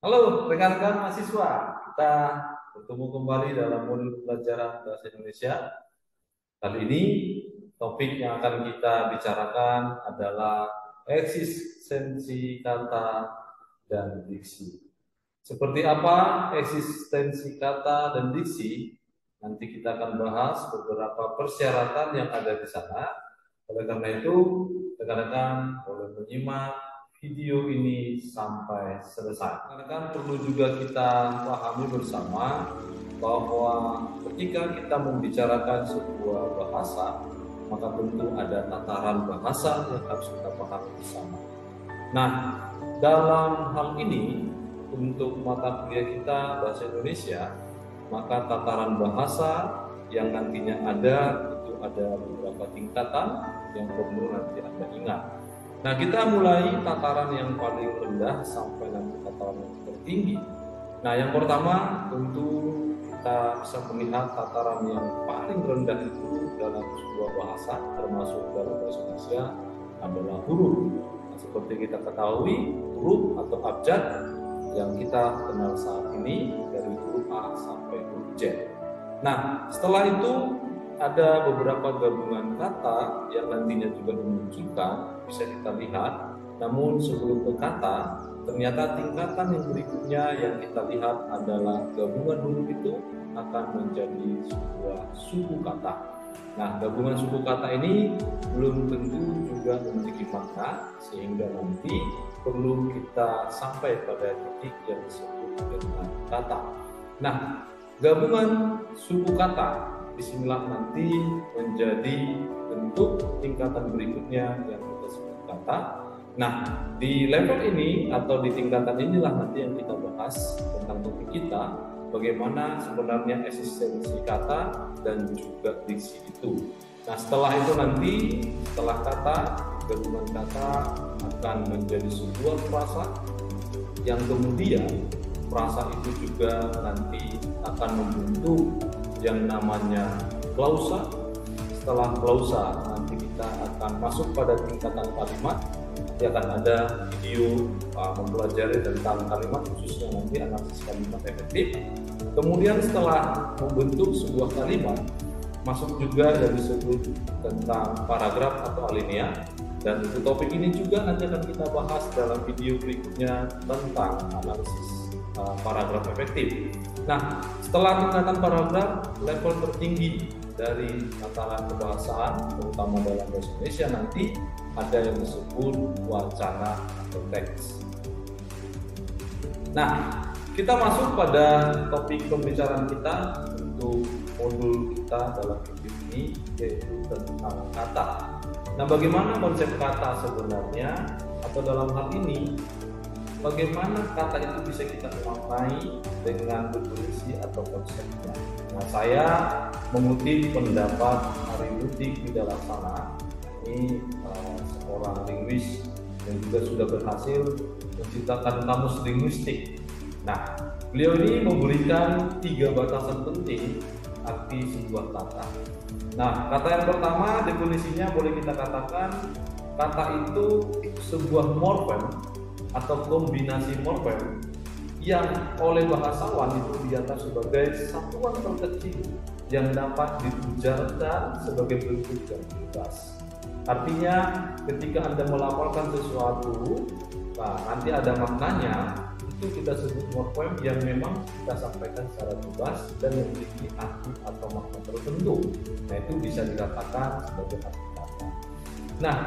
Halo rekan-rekan mahasiswa, kita bertemu kembali dalam modul pelajaran bahasa Indonesia. Kali ini topik yang akan kita bicarakan adalah eksistensi kata dan diksi. Seperti apa eksistensi kata dan diksi? Nanti kita akan bahas beberapa persyaratan yang ada di sana. Oleh karena itu, rekan-rekan boleh menyimak video ini sampai selesai. Rekan-rekan perlu juga kita pahami bersama bahwa ketika kita membicarakan sebuah bahasa, maka tentu ada tataran bahasa yang harus kita pahami bersama. Nah, dalam hal ini, untuk mata kuliah kita bahasa Indonesia, maka tataran bahasa yang nantinya ada itu ada beberapa tingkatan yang perlu nanti Anda ingat. Nah, kita mulai tataran yang paling rendah sampai nanti tataran yang tertinggi. Nah, yang pertama tentu kita bisa melihat tataran yang paling rendah itu dalam sebuah bahasa, termasuk dalam bahasa Indonesia, adalah huruf. Nah, seperti kita ketahui, huruf atau abjad yang kita kenal saat ini dari huruf A sampai huruf Z. Nah, setelah itu ada beberapa gabungan kata yang nantinya juga dimunculkan, bisa kita lihat. Namun sebelum ke kata, ternyata tingkatan yang berikutnya yang kita lihat adalah gabungan huruf itu akan menjadi sebuah suku kata. Nah, gabungan suku kata ini belum tentu juga memiliki makna, sehingga nanti perlu kita sampai pada titik yang disebut dengan kata. Nah, gabungan suku kata disinilah nanti menjadi bentuk tingkatan berikutnya yang kita sebut kata. Nah, di level ini atau di tingkatan inilah nanti yang kita bahas tentang topik kita, bagaimana sebenarnya eksistensi kata dan juga diksi itu. Nah, setelah itu nanti, setelah kata, gabungan kata akan menjadi sebuah frasa yang kemudian frasa itu juga nanti akan membentuk yang namanya klausa. Setelah klausa nanti kita akan masuk pada tingkatan kalimat. Dia akan ada video mempelajari tentang kalimat, khususnya nanti analisis kalimat efektif. Kemudian setelah membentuk sebuah kalimat, masuk juga dari disebut tentang paragraf atau alinea. Dan untuk topik ini juga nanti akan kita bahas dalam video berikutnya tentang analisis paragraf efektif. Nah, setelah tingkatan paragraf, level tertinggi dari tataran kebahasaan, terutama dalam bahasa Indonesia nanti ada yang disebut wacana atau teks. Nah, kita masuk pada topik pembicaraan kita untuk modul kita dalam video ini, yaitu tentang kata. Nah, bagaimana konsep kata sebenarnya, atau dalam hal ini bagaimana kata itu bisa kita maknai dengan definisi atau konsepnya. Nah, saya mengutip pendapat Haributik Widialaksana, ini seorang linguis yang juga sudah berhasil menciptakan kamus linguistik. Nah, beliau ini memberikan 3 batasan penting arti sebuah kata. Nah, kata yang pertama definisinya boleh kita katakan kata itu sebuah morfem atau kombinasi morfem yang oleh bahasawan itu dianggap sebagai satuan terkecil yang dapat diujarkan sebagai bentuk yang bebas. Artinya ketika Anda melafalkan sesuatu, nah nanti ada maknanya, itu kita sebut morfem yang memang kita sampaikan secara bebas dan memiliki arti atau makna tertentu. Nah, itu bisa dikatakan sebagai arti kata. Nah,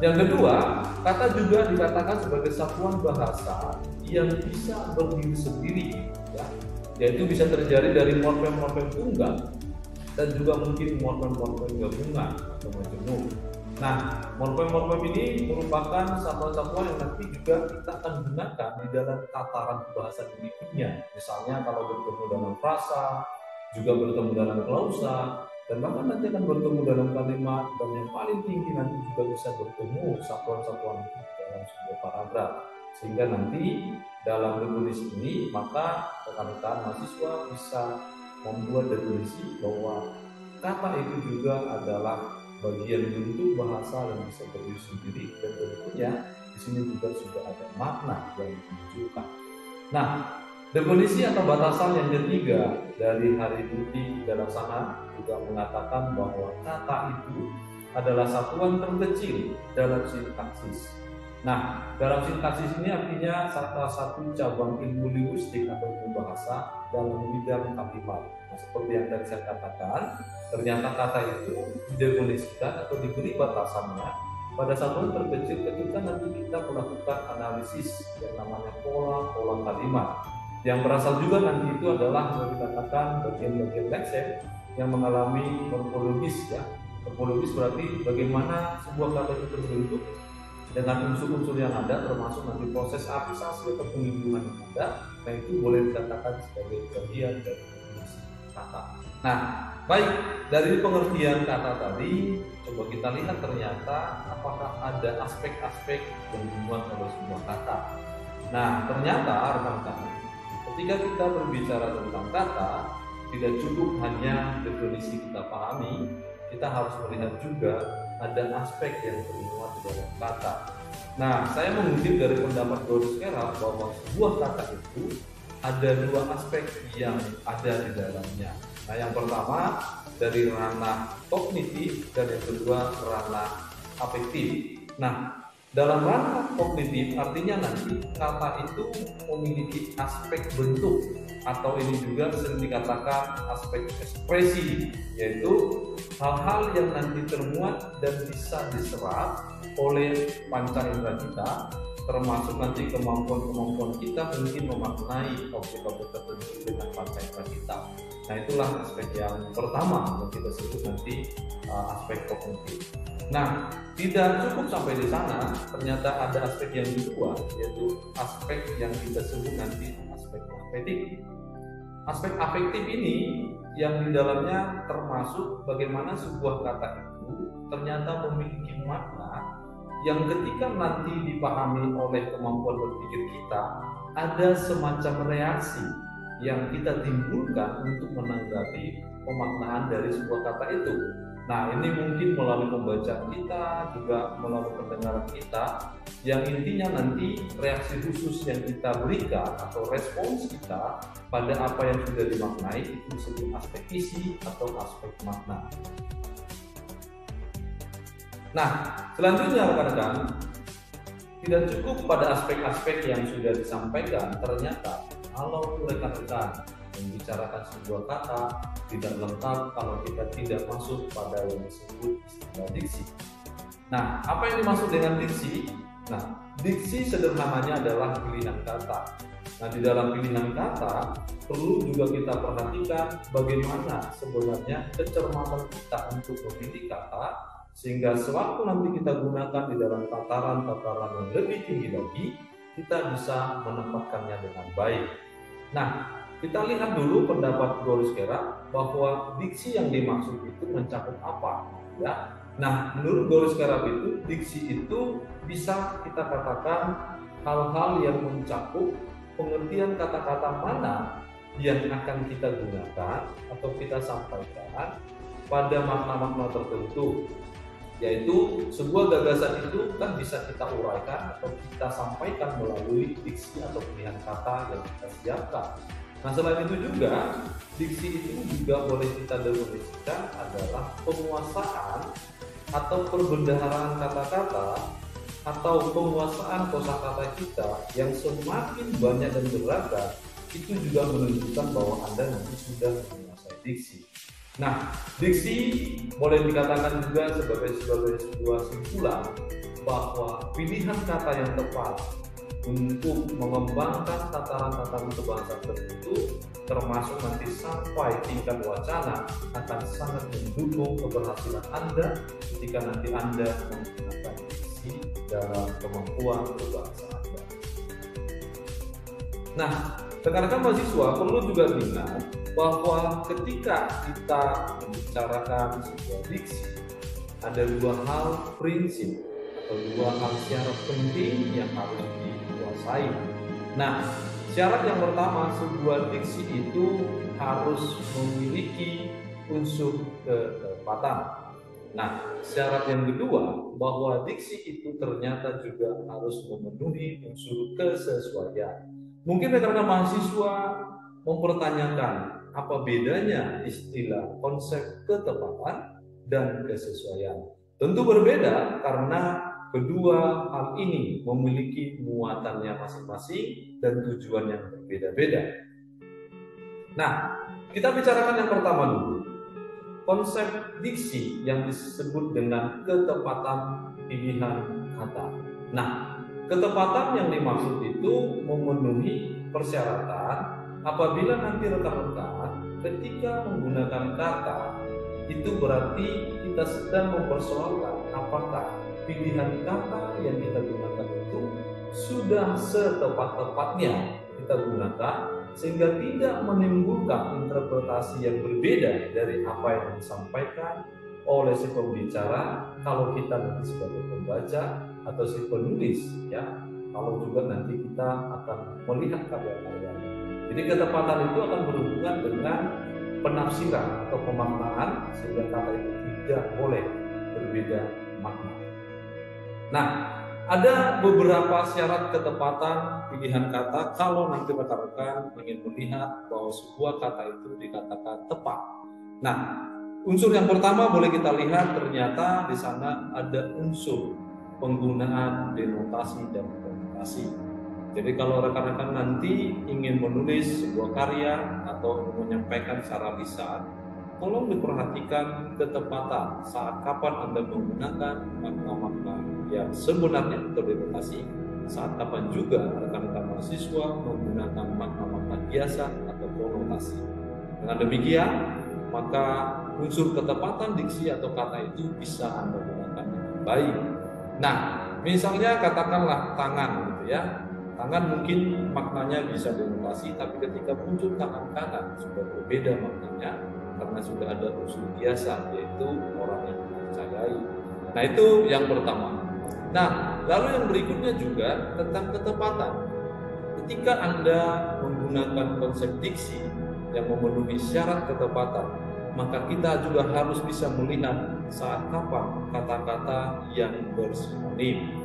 yang kedua, kata juga dikatakan sebagai satuan bahasa yang bisa berdiri sendiri, ya, yaitu bisa terjadi dari morfem-morfem tunggal dan juga mungkin morfem-morfem gabungan atau majemuk. Nah, morfem-morfem ini merupakan satuan-satuan yang nanti juga kita akan gunakan di dalam tataran bahasa berikutnya. Misalnya kalau bertemu dalam frasa, juga bertemu dalam klausa, dan bahkan nanti akan bertemu dalam kalimat, dan yang paling tinggi nanti juga bisa bertemu satuan-satuan itu dalam sebuah paragraf. Sehingga nanti dalam definisi ini, maka rekan-rekan mahasiswa bisa membuat definisi bahwa kata itu juga adalah bagian bentuk bahasa yang bisa berdiri sendiri, dan tentunya di sini juga sudah ada makna yang dimunculkan. Nah, definisi atau batasan yang ketiga dari Haributi Wibisono juga mengatakan bahwa kata itu adalah satuan terkecil dalam sintaksis. Nah, dalam sintaksis ini artinya salah satu cabang ilmu linguistik atau ilmu bahasa dalam bidang kalimat. Nah, seperti yang tadi saya katakan, ternyata kata itu didefinisikan atau diberi batasannya pada satuan terkecil ketika nanti kita melakukan analisis yang namanya pola kalimat, yang berasal juga nanti itu adalah yang dikatakan bagian-bagian lexem yang mengalami morfologis ya. Morfologis berarti bagaimana sebuah kata itu terbentuk dengan unsur-unsur yang ada, termasuk nanti proses apisasi atau penghubungan yang ada. Nah, itu boleh dikatakan sebagai bagian dari definisi kata. Nah, baik, dari pengertian kata tadi, coba kita lihat ternyata apakah ada aspek-aspek yang dimuat oleh sebuah kata. Nah, ternyata rekan-rekan, ketika kita berbicara tentang kata, tidak cukup hanya definisi kita pahami, kita harus melihat juga ada aspek yang termuat di dalam kata. Nah, saya mengutip dari pendapat Boris Kera bahwa sebuah kata itu ada dua aspek yang ada di dalamnya. Nah, yang pertama dari ranah kognitif dan yang kedua ranah afektif. Nah, dalam ranah kognitif artinya nanti kata itu memiliki aspek bentuk atau ini juga sering dikatakan aspek ekspresi, yaitu hal-hal yang nanti termuat dan bisa diserap oleh panca indera kita, termasuk nanti kemampuan-kemampuan kita mungkin memaknai objek-objek tertentu dengan panca indera kita. Nah, itulah aspek yang pertama yang kita sebut nanti aspek kognitif. Nah, tidak cukup sampai di sana, ternyata ada aspek yang kedua, yaitu aspek yang kita sebut nanti aspek afektif. Aspek afektif ini yang di dalamnya termasuk bagaimana sebuah kata itu ternyata memiliki makna yang ketika nanti dipahami oleh kemampuan berpikir kita, ada semacam reaksi yang kita timbulkan untuk menanggapi pemaknaan dari sebuah kata itu. Nah, ini mungkin melalui pembacaan kita, juga melalui pendengaran kita, yang intinya nanti reaksi khusus yang kita berikan atau respons kita pada apa yang sudah dimaknai itu disebut aspek isi atau aspek makna. Nah, selanjutnya rekan-rekan, tidak cukup pada aspek-aspek yang sudah disampaikan, ternyata kalau rekan-rekan membicarakan sebuah kata tidak lengkap kalau kita tidak masuk pada yang disebut istilah diksi. Nah, apa yang dimaksud dengan diksi? Nah, diksi sederhananya adalah pilihan kata. Nah, di dalam pilihan kata perlu juga kita perhatikan bagaimana sebenarnya kecermatan kita untuk memilih kata, sehingga sewaktu nanti kita gunakan di dalam tataran-tataran yang lebih tinggi lagi, kita bisa menempatkannya dengan baik. Nah, kita lihat dulu pendapat Boris Kera bahwa diksi yang dimaksud itu mencakup apa, ya. Nah, menurut Boris Kera itu diksi itu bisa kita katakan hal-hal yang mencakup pengertian kata-kata mana yang akan kita gunakan atau kita sampaikan pada makna-makna tertentu, yaitu sebuah gagasan itu kan bisa kita uraikan atau kita sampaikan melalui diksi atau pilihan kata yang kita siapkan. Nah, selain itu juga diksi itu juga boleh kita definisikan adalah penguasaan atau perbendaharaan kata-kata atau penguasaan kosakata kita yang semakin banyak dan beragam, itu juga menunjukkan bahwa Anda nanti sudah menguasai diksi. Nah, diksi boleh dikatakan juga sebagai sebuah simpulan bahwa pilihan kata yang tepat untuk mengembangkan tataran-tataran kebahasaan tertentu, termasuk nanti sampai tingkat wacana, akan sangat mendukung keberhasilan Anda ketika nanti Anda menggunakan diksi dalam kemampuan berbahasa Anda. Nah, rekan-rekan mahasiswa perlu juga diingat bahwa ketika kita membicarakan sebuah diksi, ada dua hal prinsip atau dua hal syarat penting yang harus dikuasai. Nah, syarat yang pertama, sebuah diksi itu harus memiliki unsur ketepatan. Nah, syarat yang kedua, bahwa diksi itu ternyata juga harus memenuhi unsur kesesuaian. Mungkin rekan-rekan mahasiswa mempertanyakan apa bedanya istilah konsep ketepatan dan kesesuaian. Tentu berbeda karena kedua hal ini memiliki muatannya masing-masing dan tujuan yang berbeda-beda. Nah, kita bicarakan yang pertama dulu. Konsep diksi yang disebut dengan ketepatan pilihan kata. Nah, ketepatan yang dimaksud itu memenuhi persyaratan apabila nanti rekan-rekan ketika menggunakan kata itu berarti kita sedang mempersoalkan apakah pilihan kata yang kita gunakan itu sudah setepat-tepatnya kita gunakan sehingga tidak menimbulkan interpretasi yang berbeda dari apa yang disampaikan oleh si pembicara kalau kita nanti sebagai pembaca atau si penulis, ya, kalau juga nanti kita akan melihat karya-karya. Jadi ketepatan itu akan berhubungan dengan penafsiran atau pemaknaan sehingga kata itu tidak boleh berbeda makna. Nah, ada beberapa syarat ketepatan pilihan kata kalau nanti rekan-rekan ingin melihat bahwa sebuah kata itu dikatakan tepat. Nah, unsur yang pertama boleh kita lihat ternyata di sana ada unsur penggunaan denotasi dan konotasi. Jadi kalau rekan-rekan nanti ingin menulis sebuah karya atau menyampaikan secara lisan, tolong diperhatikan ketepatan saat kapan Anda menggunakan makna-makna yang sebenarnya atau denotasi, saat kapan juga rekan-rekan mahasiswa menggunakan makna-makna biasa atau konotasi. Dengan demikian, maka unsur ketepatan diksi atau kata itu bisa Anda gunakan dengan baik. Nah, misalnya katakanlah tangan gitu ya. Tangan mungkin maknanya bisa denotasi, tapi ketika muncul tangan kanan sudah berbeda maknanya karena sudah ada unsur biasa, yaitu orang yang dipercayai. Nah, itu yang pertama. Nah, lalu yang berikutnya juga tentang ketepatan. Ketika Anda menggunakan konsep diksi yang memenuhi syarat ketepatan, maka kita juga harus bisa melihat saat kapan kata-kata yang bersinonim.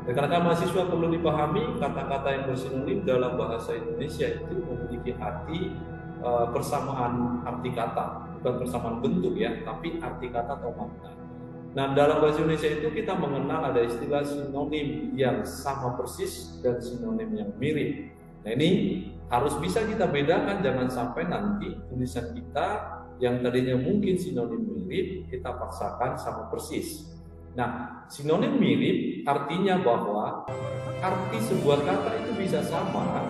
Rekan-rekan mahasiswa perlu dipahami kata-kata yang bersinonim dalam bahasa Indonesia itu memiliki arti persamaan arti kata, bukan persamaan bentuk ya, tapi arti kata atau makna. Nah, dalam bahasa Indonesia itu kita mengenal ada istilah sinonim yang sama persis dan sinonim yang mirip. Nah, ini harus bisa kita bedakan, jangan sampai nanti tulisan kita yang tadinya mungkin sinonim mirip kita paksakan sama persis. Nah, sinonim mirip artinya bahwa arti sebuah kata itu bisa sama,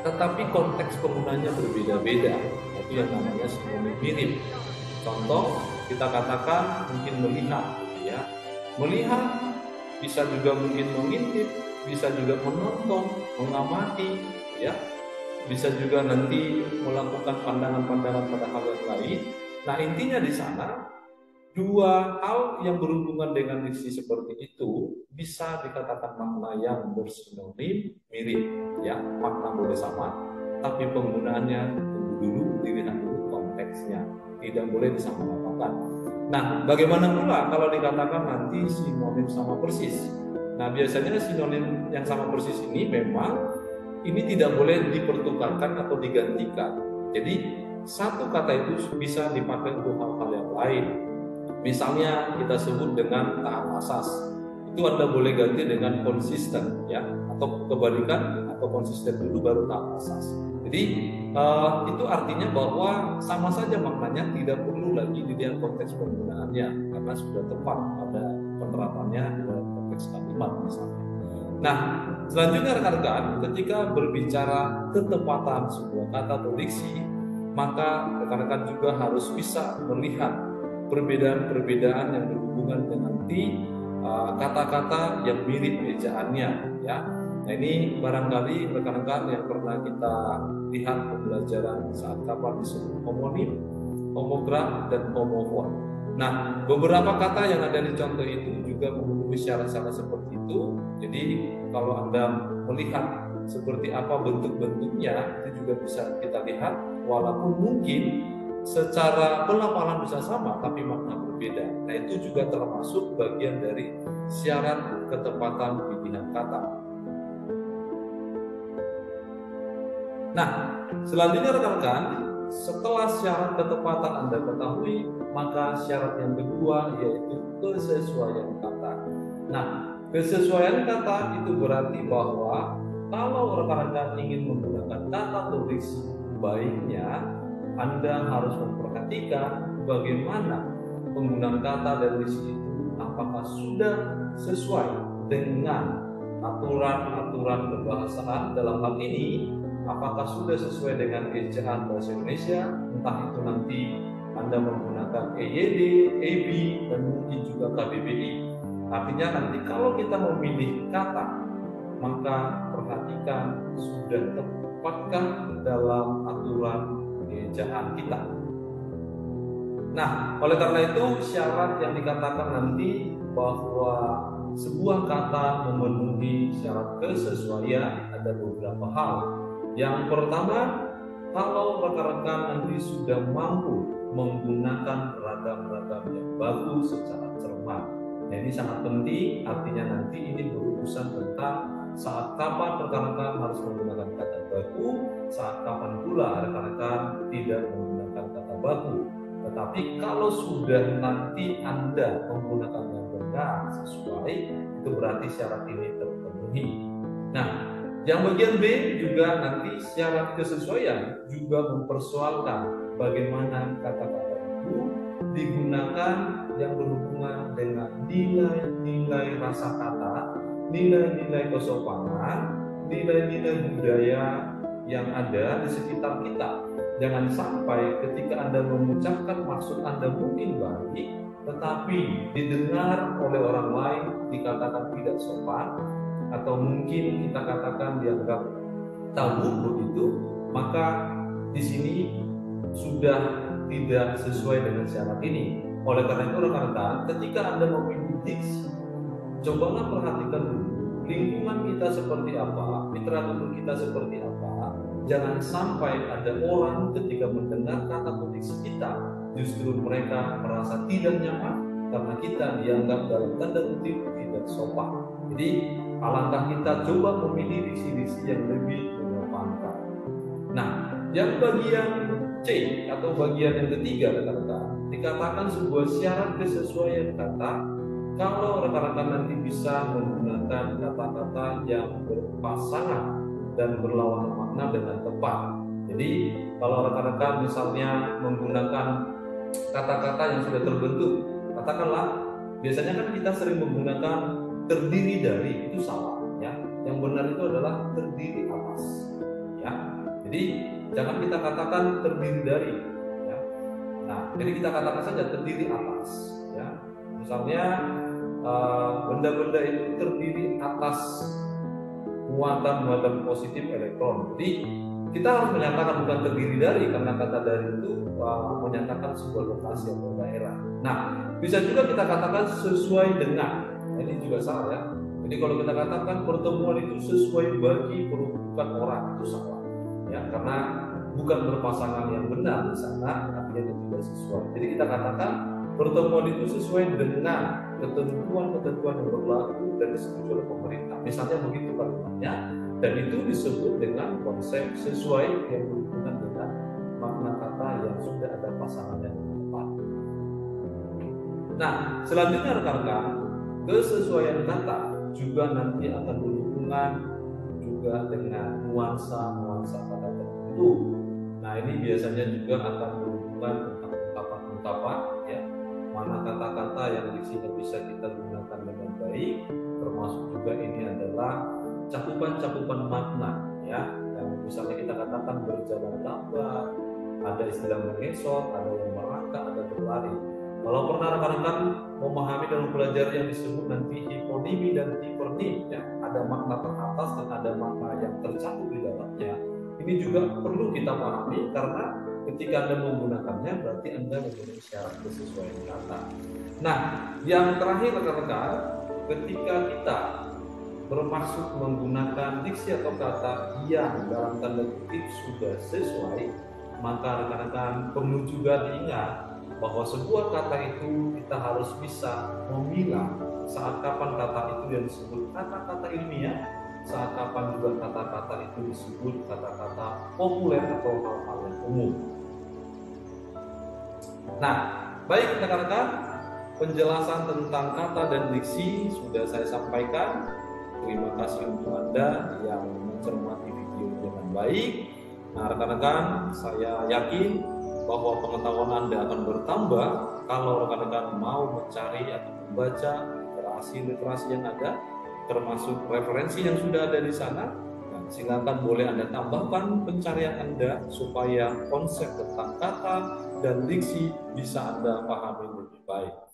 tetapi konteks penggunanya berbeda-beda. Itu yang namanya sinonim mirip. Contoh, kita katakan mungkin melihat, ya. Melihat bisa juga mungkin mengintip, bisa juga menonton, mengamati, ya. Bisa juga nanti melakukan pandangan-pandangan pada hal yang lain. Nah, intinya di sana dua hal yang berhubungan dengan diksi seperti itu bisa dikatakan makna yang bersinonim mirip, ya, makna boleh sama, tapi penggunaannya dulu dilihat dulu konteksnya, tidak boleh disamaratakan. Nah, bagaimana pula kalau dikatakan nanti sinonim sama persis? Nah, biasanya sinonim yang sama persis ini memang ini tidak boleh dipertukarkan atau digantikan. Jadi satu kata itu bisa dipakai untuk hal-hal yang lain. Misalnya kita sebut dengan taat asas, itu Anda boleh ganti dengan konsisten, ya, atau kebalikan, atau konsisten dulu baru taat asas. Jadi itu artinya bahwa sama saja maknanya, tidak perlu lagi dilihat konteks penggunaannya karena sudah tepat pada penerapannya dalam konteks kalimat misalnya. Nah, selanjutnya rekan-rekan, ketika berbicara ketepatan sebuah kata atau diksi, maka rekan-rekan juga harus bisa melihat perbedaan-perbedaan yang berhubungan dengan kata-kata yang mirip ejaannya, ya. Nah, ini barangkali rekan-rekan yang pernah kita lihat pembelajaran saat kapan disebut homonim, homograf, dan homofon. Nah, beberapa kata yang ada di contoh itu juga memenuhi syarat-syarat seperti itu. Jadi kalau Anda melihat seperti apa bentuk-bentuknya, itu juga bisa kita lihat, walaupun mungkin secara pelafalan bisa sama tapi makna berbeda. Nah, itu juga termasuk bagian dari syarat ketepatan pilihan kata. Nah, selanjutnya rekan-rekan, setelah syarat ketepatan Anda ketahui, maka syarat yang kedua yaitu kesesuaian kata. Nah, kesesuaian kata itu berarti bahwa kalau rekan-rekan ingin menggunakan kata tulis, baiknya Anda harus memperhatikan bagaimana penggunaan kata dan diksi itu apakah sudah sesuai dengan aturan-aturan kebahasaan. Dalam hal ini, apakah sudah sesuai dengan ejaan bahasa Indonesia, entah itu nanti Anda menggunakan EYD, EB, dan mungkin juga KBBI. Artinya nanti kalau kita memilih kata, maka perhatikan sudah tepatkah dalam aturan ejaan kita. Nah, oleh karena itu syarat yang dikatakan nanti bahwa sebuah kata memenuhi syarat kesesuaian ada beberapa hal. Yang pertama, kalau rekan-rekan nanti sudah mampu menggunakan ragam-ragam yang bagus secara cermat. Nah, ini sangat penting, artinya nanti ini berurusan tentang saat kapan rekan-rekan harus menggunakan kata baku, saat kapan pula rekan-rekan tidak menggunakan kata baku. Tetapi kalau sudah nanti Anda menggunakan yang benar sesuai, itu berarti syarat ini terpenuhi. Nah, yang bagian B juga nanti syarat kesesuaian juga mempersoalkan bagaimana kata-kata itu digunakan yang berhubungan dengan nilai-nilai rasa kata, nilai-nilai kesopanan, nilai-nilai budaya yang ada di sekitar kita. Jangan sampai ketika Anda mengucapkan maksud Anda mungkin baik, tetapi didengar oleh orang lain dikatakan tidak sopan, atau mungkin kita katakan dianggap tabu begitu, maka di sini sudah tidak sesuai dengan syarat ini. Oleh karena itu rekan-rekan, ketika Anda memilih diksi, cobalah perhatikan dulu lingkungan kita seperti apa, literatur kita seperti apa. Jangan sampai ada orang ketika mendengar kata diksi kita, justru mereka merasa tidak nyaman karena kita dianggap dalam tanda kutip tidak sopan. Jadi alangkah kita coba memilih diksi-diksi yang lebih mengedepankan. Nah, yang bagian C atau bagian yang ketiga rekan-rekan, dikatakan sebuah syarat kesesuaian kata kalau rekan-rekan nanti bisa menggunakan kata-kata yang berpasangan dan berlawanan makna dengan tepat. Jadi kalau rekan-rekan misalnya menggunakan kata-kata yang sudah terbentuk, katakanlah biasanya kan kita sering menggunakan terdiri dari, itu salah ya. Yang benar itu adalah terdiri atas ya. Jadi jangan kita katakan terdiri dari ya. Nah, jadi kita katakan saja terdiri atas ya. Misalnya benda-benda itu terdiri atas muatan-muatan positif elektron. Jadi kita harus menyatakan bukan terdiri dari, karena kata dari itu menyatakan sebuah lokasi atau daerah. Nah, bisa juga kita katakan sesuai dengan. Ini juga salah ya. Jadi kalau kita katakan pertemuan itu sesuai bagi peruntukan orang, itu salah ya, karena bukan berpasangan yang benar di sana, artinya itu tidak sesuai. Jadi kita katakan pertemuan itu sesuai dengan ketentuan-ketentuan yang berlaku dan disetujui oleh pemerintah. Misalnya begitu kalimatnya, dan itu disebut dengan konsep sesuai yang berhubungan dengan makna kata yang sudah ada pasangan yang tepat. Nah, selanjutnya rekan-rekan, kesesuaian kata juga nanti akan berhubungan juga dengan nuansa kata tertentu. Nah, ini biasanya juga akan berhubungan tentang ungkapan-ungkapan ya, mana kata-kata yang di sini bisa kita gunakan dengan baik, termasuk juga ini adalah cakupan-cakupan makna ya, yang misalnya kita katakan berjalan lambat, ada istilah mengesot, ada yang merangkak, ada berlari. Kalau pernah rekan-rekan memahami dan mempelajari yang disebut nanti hiponimi dan hipernim ya, ada makna teratas dan ada makna yang tercakup di dalamnya. Ini juga perlu kita pahami, karena ketika Anda menggunakannya berarti Anda memenuhi syarat kesesuaian kata. Nah, yang terakhir rekan-rekan, ketika kita bermaksud menggunakan diksi atau kata yang dalam tanda kutip sudah sesuai, maka rekan-rekan perlu juga diingat bahwa sebuah kata itu kita harus bisa memilah saat kapan kata itu yang disebut kata-kata ilmiah saat kapan juga kata-kata itu disebut kata-kata populer atau hal-hal yang umum. Nah, baik rekan-rekan, penjelasan tentang kata dan diksi sudah saya sampaikan. Terima kasih untuk Anda yang mencermati video dengan baik. Nah, rekan-rekan, saya yakin bahwa pengetahuan Anda akan bertambah kalau rekan-rekan mau mencari atau membaca literasi yang ada, termasuk referensi yang sudah ada di sana. Nah, silakan boleh Anda tambahkan pencarian Anda supaya konsep tentang kata dan diksi bisa Anda pahami lebih baik.